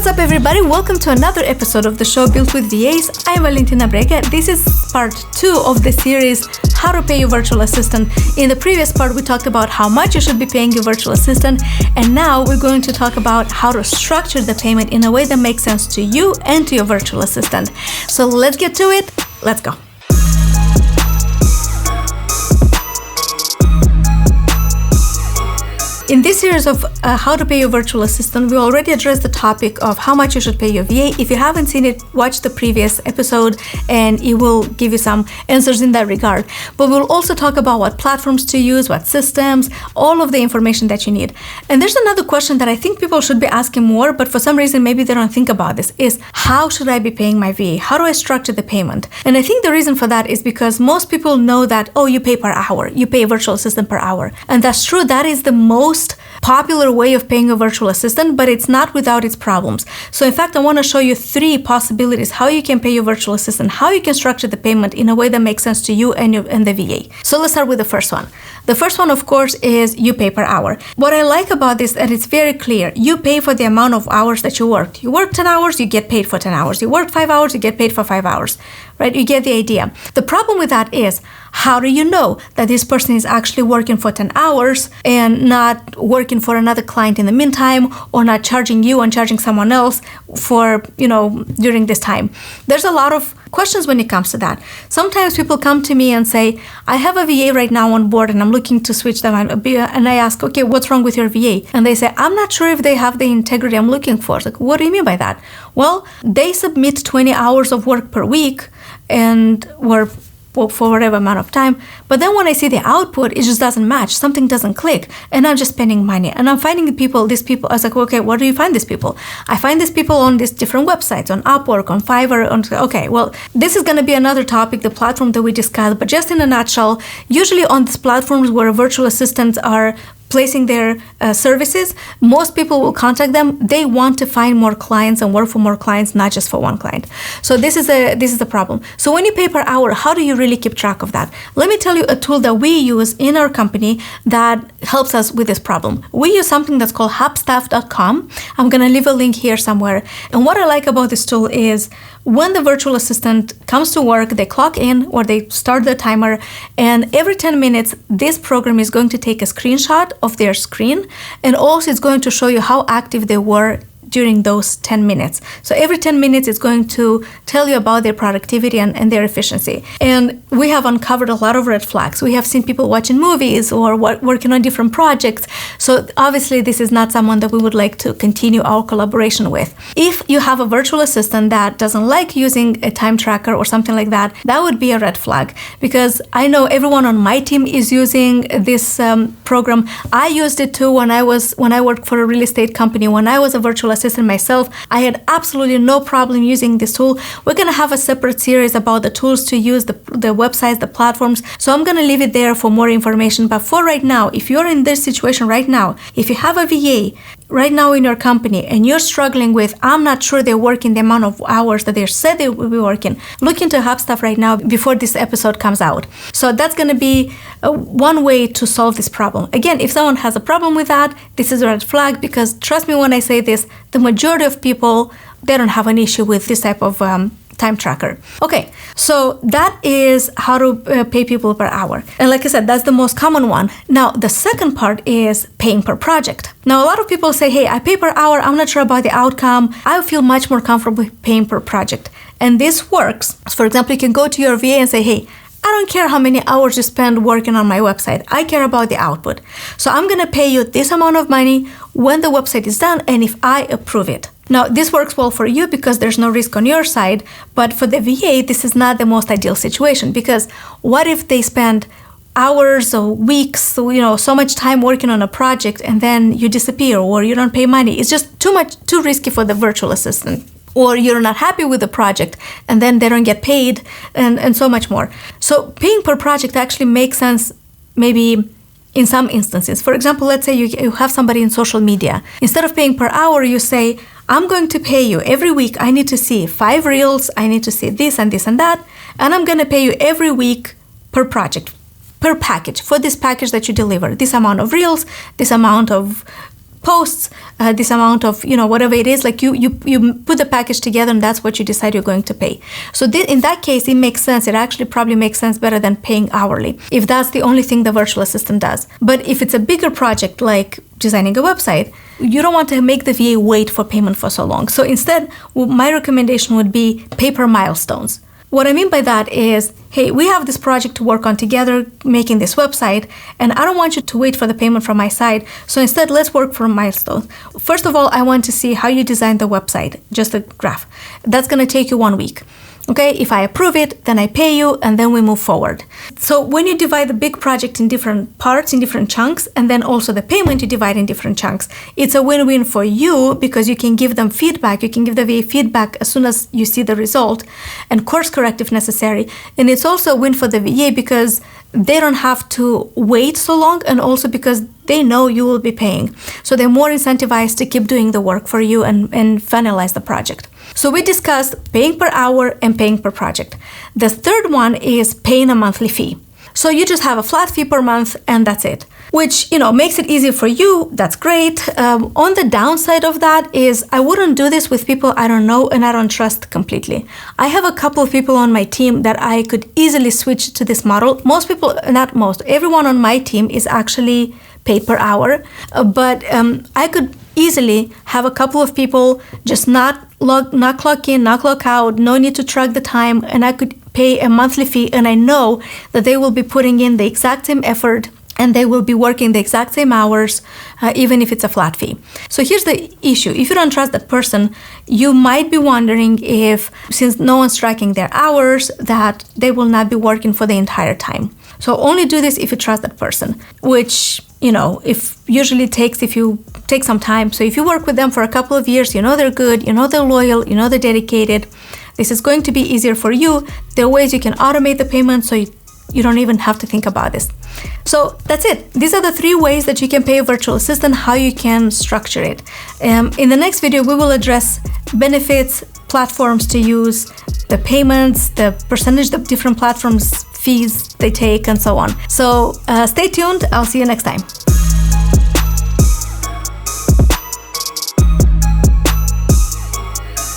What's up, everybody? Welcome to another episode of the show Built with VAs. I'm Valentina Brega. This is part 2 of the series, How to Pay Your Virtual Assistant. In the previous part, we talked about how much you should be paying your virtual assistant, and now we're going to talk about how to structure the payment in a way that makes sense to you and to your virtual assistant. So let's get to it. Let's go. In this series of how to pay your virtual assistant, we already addressed the topic of how much you should pay your VA. If you haven't seen it, watch the previous episode and it will give you some answers in that regard. But we'll also talk about what platforms to use, what systems, all of the information that you need. And there's another question that I think people should be asking more, but for some reason maybe they don't think about this, is how should I be paying my VA? How do I structure the payment? And I think the reason for that is because most people know that, oh, you pay per hour, you pay a virtual assistant per hour. And that's true, that is the most popular way of paying a virtual assistant, but it's not without its problems. So in fact, I want to show you 3 possibilities how you can pay your virtual assistant, how you can structure the payment in a way that makes sense to you and the VA. So let's start with the first one. The first one, of course, is you pay per hour. What I like about this is that it's very clear. You pay for the amount of hours that you worked. You work 10 hours, you get paid for 10 hours. You work 5 hours, you get paid for 5 hours, right? You get the idea. The problem with that is, how do you know that this person is actually working for 10 hours and not working for another client in the meantime, or not charging you and charging someone else for, during this time? There's a lot of questions when it comes to that. Sometimes people come to me and say, I have a VA right now on board and I'm looking to switch them. And I ask, okay, what's wrong with your VA? And they say, I'm not sure if they have the integrity I'm looking for. It's like, what do you mean by that? Well, they submit 20 hours of work per week and for whatever amount of time. But then when I see the output, it just doesn't match. Something doesn't click. And I'm just spending money. And I'm finding these people. I was like, okay, where do you find these people? I find these people on these different websites, on Upwork, on Fiverr. Okay, well, this is going to be another topic, the platform that we discussed. But just in a nutshell, usually on these platforms where virtual assistants are placing their services, most people will contact them. They want to find more clients and work for more clients, not just for one client. So this is the problem. So when you pay per hour, how do you really keep track of that? Let me tell you a tool that we use in our company that helps us with this problem. We use something that's called Hubstaff.com. I'm going to leave a link here somewhere. And what I like about this tool is when the virtual assistant comes to work, they clock in or they start the timer, and every 10 minutes, this program is going to take a screenshot of their screen, and also it's going to show you how active they were during those 10 minutes. So every 10 minutes, it's going to tell you about their productivity and their efficiency. And we have uncovered a lot of red flags. We have seen people watching movies or working on different projects. So obviously, this is not someone that we would like to continue our collaboration with. If you have a virtual assistant that doesn't like using a time tracker or something like that, that would be a red flag, because I know everyone on my team is using this program. I used it too when I worked for a real estate company. When I was a virtual assistant myself, I had absolutely no problem using this tool. We're going to have a separate series about the tools to use, the websites, the platforms. So I'm going to leave it there for more information. But for right now, if you're in this situation right now, if you have a VA right now in your company and you're struggling with, I'm not sure they're working the amount of hours that they said they will be working, look into Hubstaff right now before this episode comes out. So that's going to be one way to solve this problem. Again, if someone has a problem with that, this is a red flag, because trust me when I say this, the majority of people, they don't have an issue with this type of time tracker. Okay, so that is how to pay people per hour. And like I said, that's the most common one. Now, the second part is paying per project. Now, a lot of people say, hey, I pay per hour, I'm not sure about the outcome. I feel much more comfortable paying per project. And this works. For example, you can go to your VA and say, hey, I don't care how many hours you spend working on my website. I care about the output. So I'm going to pay you this amount of money when the website is done and if I approve it. Now, this works well for you because there's no risk on your side, but for the VA, this is not the most ideal situation, because what if they spend hours or weeks, so much time working on a project and then you disappear or you don't pay money? It's just too risky for the virtual assistant. Or you're not happy with the project and then they don't get paid and so much more. So paying per project actually makes sense maybe in some instances. For example, let's say you have somebody in social media. Instead of paying per hour, you say, I'm going to pay you every week. I need to see 5 reels. I need to see this and this and that. And I'm going to pay you every week per project, per package, for this package that you deliver. This amount of reels, this amount of posts, this amount of, whatever it is, like you put the package together and that's what you decide you're going to pay. So in that case, it makes sense. It actually probably makes sense better than paying hourly, if that's the only thing the virtual assistant does. But if it's a bigger project like designing a website, you don't want to make the VA wait for payment for so long. So instead, my recommendation would be pay per milestones. What I mean by that is, hey, we have this project to work on together, making this website, and I don't want you to wait for the payment from my side. So instead, let's work for milestones. First of all, I want to see how you designed the website, just a graph. That's going to take you 1 week. Okay, if I approve it, then I pay you, and then we move forward. So when you divide the big project in different parts, in different chunks, and then also the payment you divide in different chunks, it's a win-win for you because you can give them feedback. You can give the VA feedback as soon as you see the result and course correct if necessary. And it's also a win for the VA because they don't have to wait so long, and also because they know you will be paying. So they're more incentivized to keep doing the work for you and finalize the project. So we discussed paying per hour and paying per project. The third one is paying a monthly fee. So you just have a flat fee per month and that's it, which, makes it easier for you. That's great. On the downside of that is I wouldn't do this with people I don't know and I don't trust completely. I have a couple of people on my team that I could easily switch to this model. Most people, not most, everyone on my team is actually paid per hour, but I could easily have a couple of people just not clock in, not clock out, no need to track the time, and I could pay a monthly fee, and I know that they will be putting in the exact same effort and they will be working the exact same hours, even if it's a flat fee. So here's the issue. If you don't trust that person, you might be wondering if, since no one's tracking their hours, that they will not be working for the entire time. So only do this if you trust that person, which, if you take some time. So if you work with them for a couple of years, they're good, they're loyal, they're dedicated, this is going to be easier for you. There are ways you can automate the payment so you don't even have to think about this. So that's it. These are the 3 ways that you can pay a virtual assistant, how you can structure it. In the next video, we will address benefits, platforms to use, the payments, the percentage of different platforms, fees they take, and so on. So stay tuned. I'll see you next time.